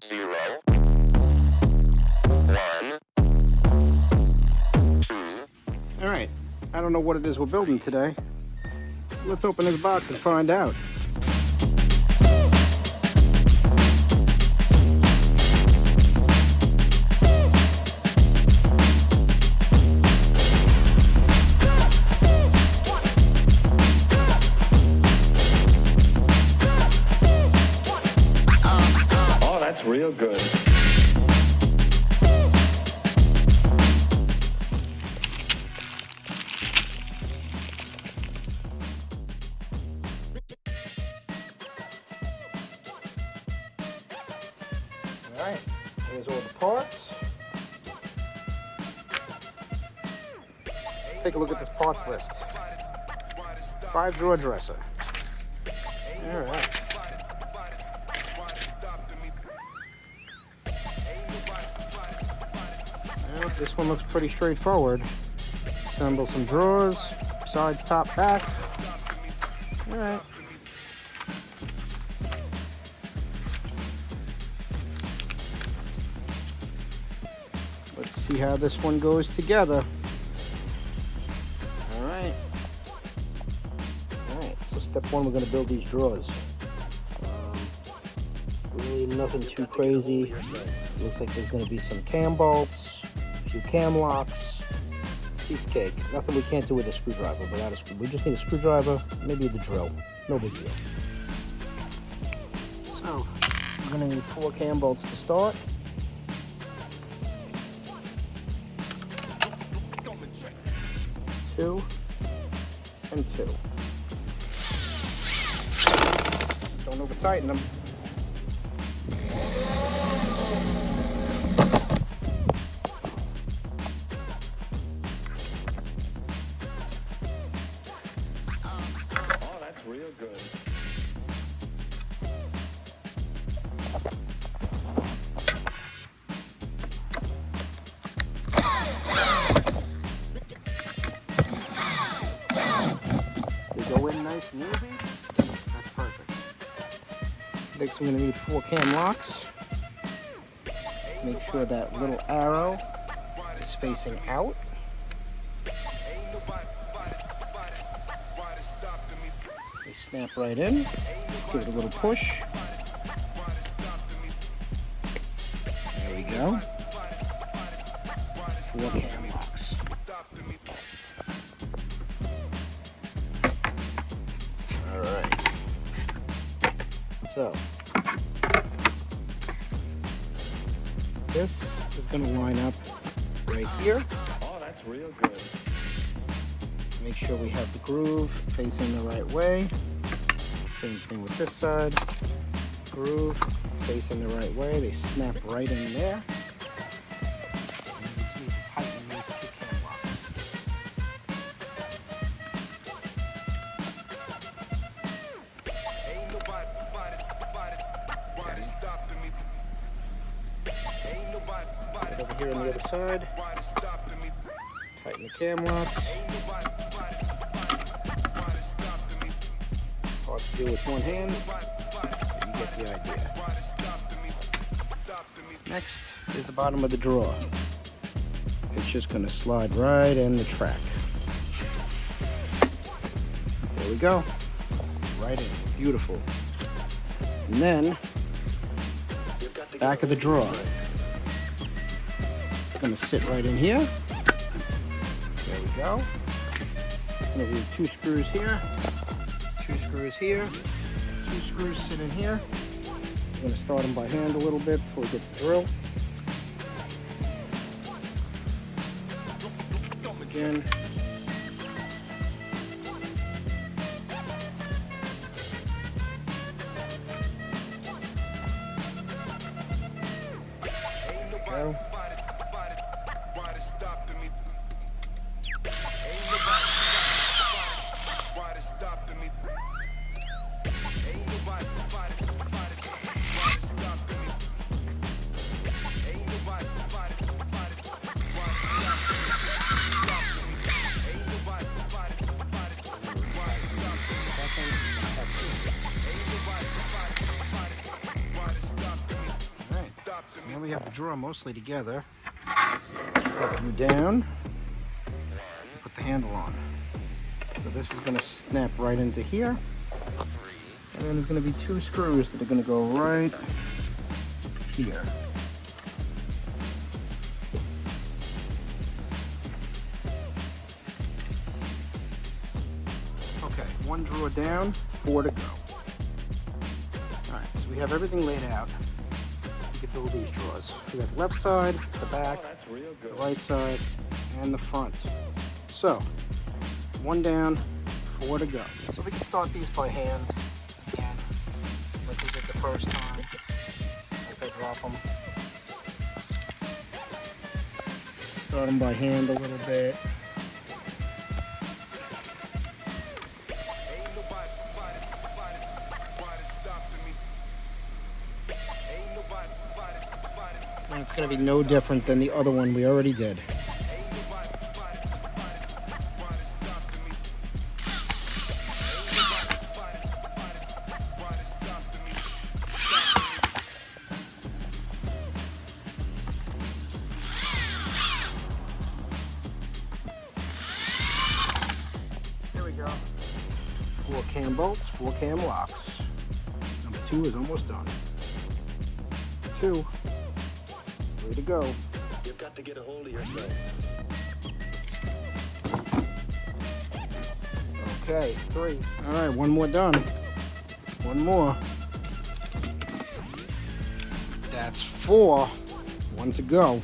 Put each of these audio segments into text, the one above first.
0, 1, 2. Alright, I don't know what it is we're building today. Let's open this box and find out. Oh, that's real good. Alright, here's all the parts. Take a look at this parts list. 5-drawer dresser. Alright. Well, this one looks pretty straightforward. Assemble some drawers, sides, top, back. Alright. Let's see how this one goes together. Alright. Alright, so step one, we're going to build these drawers. Really nothing too crazy. Looks like there's going to be some cam bolts, a few cam locks, piece of cake. Nothing we can't do with a screwdriver, without a screw. We just need a screwdriver, maybe the drill. No big deal. So, we're going to need 4 cam bolts to start. 2 and 2. Don't over tighten them. Oh, that's real good. They go in nice and easy. That's perfect. Next, we're going to need 4 cam locks. Make sure that little arrow is facing out. They snap right in. Give it a little push. There we go. 4 cam locks. Alright. So, this is going to line up right here. Oh, that's real good. Make sure we have the groove facing the right way. Same thing with this side. Groove facing the right way. They snap right in there. And we just need to tighten these 2 cam locks. Right over here on the other side. Tighten the cam locks. Hard to do with one hand, but you get the idea. Next is the bottom of the drawer. It's just going to slide right in the track. There we go. Right in. Beautiful. And then, back of the drawer. It's going to sit right in here. There we go. Going to do 2 screws here. 2 screws here, 2 screws sit in here. I'm going to start them by hand a little bit before we get the drill. Again. There we go. Alright. Now we have the drawer mostly together. Flip you down. Put the handle on. So this is going to snap right into here. And then there's going to be 2 screws that are going to go right here. Okay, 1 drawer down, 4 to go. Alright, so we have everything laid out. We can build these drawers. We got the left side, the back, the right side, and the front. So, 1 down, 4 to go. So we can start these by hand again, like we did the first time, as I drop them. Start them by hand a little bit. And it's going to be no different than the other one we already did. There we go. 4 cam bolts, 4 cam locks. Number 2 is almost done. 2. Way to go. You've got to get a hold of yourself. Okay, 3. All right, 1 more done. 1 more. That's 4. 1 to go.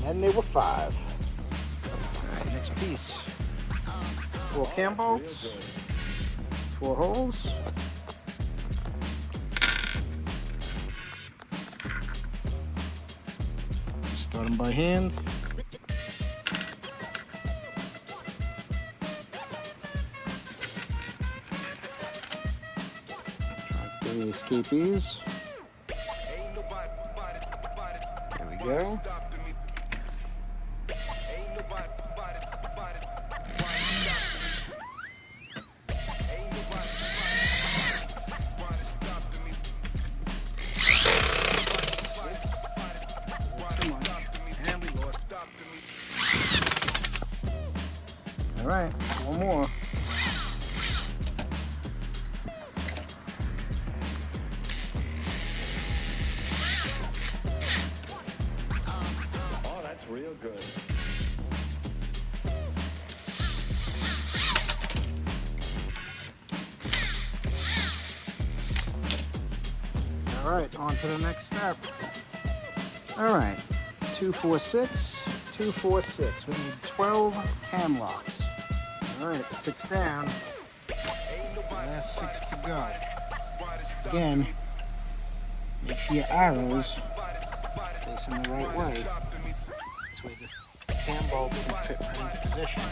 And they were 5. Alright, next piece. 4 cam bolts, 4 holes. Start them by hand. Try to do the escapees. There we go. All right, 1 more. Oh, that's real good. All right, on to the next step. All right, 2, 4, 6, 2, 4, 6. We need 12 cam locks. All right, 6 down. Last 6 to go. Again, make sure your arrows facing the right way. This way the cam bolts can fit right into position.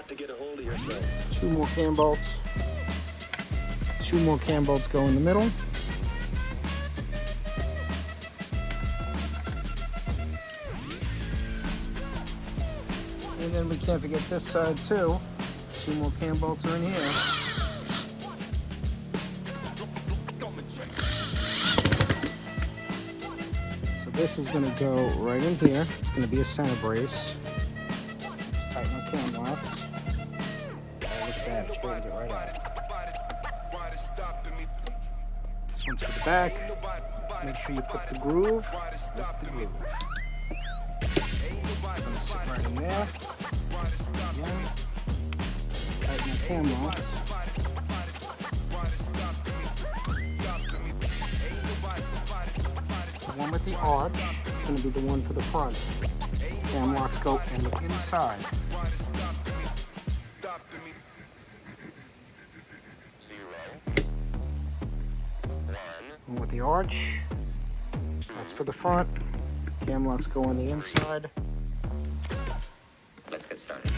To get a hold of yourself. 2 more cam bolts. 2 more cam bolts go in the middle. And then we can't forget this side too. 2 more cam bolts are in here. So this is going to go right in here. It's going to be a center brace. Just tighten the cam locks. Look at that, it straightens it right out. This one's for the back. Make sure you put the groove. Put the groove. It's gonna sit right in there. Again. Tighten the cam locks. The one with the arch is going to be the one for the front. Cam locks go in the inside. And with the arch, that's for the front. Cam locks go on the inside. Let's get started.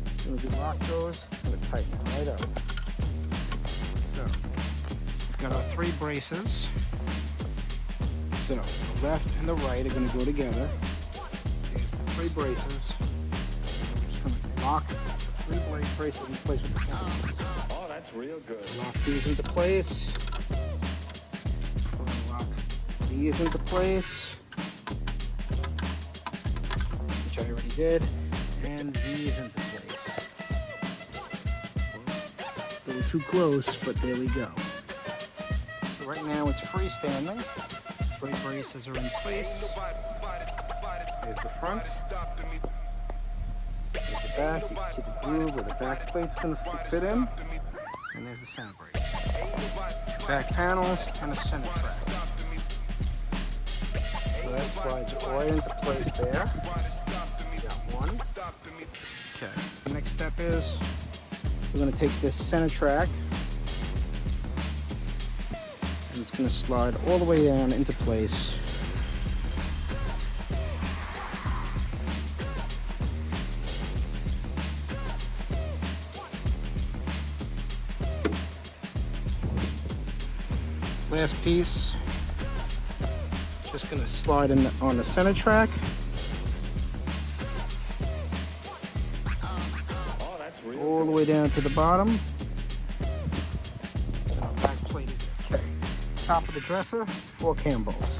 As soon as the lock goes, it's going to tighten it right up. So, we've got our 3 braces. So, the left and the right are going to go together. There's the 3 braces. We're just going to lock the 3 braces in place with the cam. Oh, that's real good. Lock these into place. We're going to lock these into place, which I already did, and these into place. A little too close, but there we go. So right now it's freestanding. 3 braces are in place. There's the front. There's the back. You can see the groove where the back plate's going to fit in. And there's the center brace. 2 back panels and a center track. So that slides right into place there. We got 1. Okay. The next step is we're going to take this center track and it's going to slide all the way down into place. Last piece, just going to slide in on the center track. Oh, that's real All the way down to the bottom. And our back plate is okay. Top of the dresser, 4 cam bolts.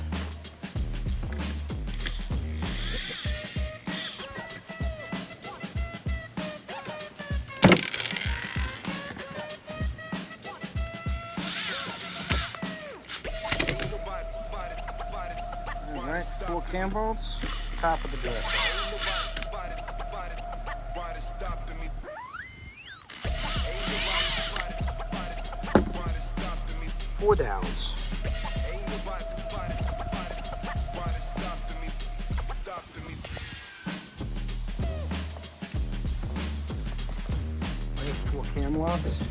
Alright, 4 cam bolts, top of the dresser. 4 dowels. There's 4 cam locks.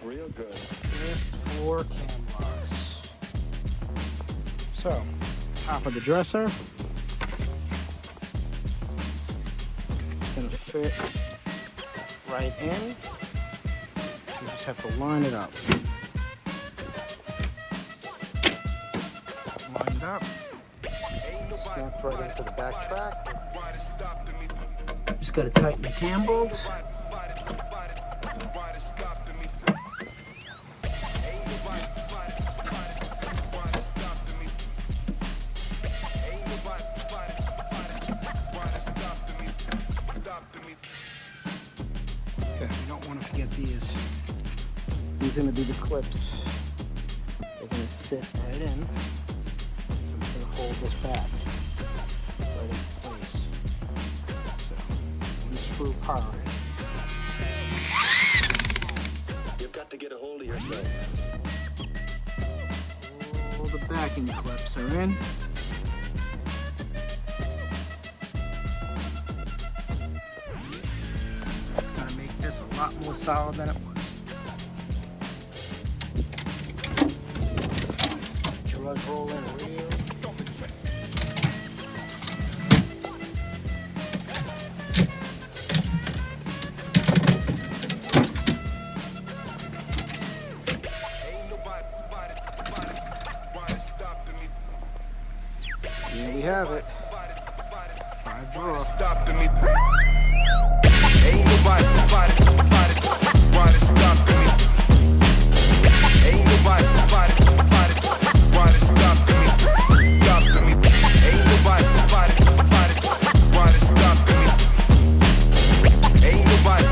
real good. Just 4 cam locks. So, top of the dresser. It's going to fit right in. You just have to line it up. Line it up. Snap right into the back track. Just got to tighten the cam bolts. Okay, you don't want to forget these. These are going to be the clips. They're going to sit right in. I'm just going to hold this back right into place. So, one screw power. You've got to get a hold of yourself. All the backing clips are in. That's going to make this a lot more solid than it was. Let your roll in real. There we have it. 5 drawer. Ain't nobody stopping me. Ain't nobody stopping me. Stopping me. Ain't nobody stopping me. Ain't nobody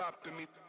stopping me.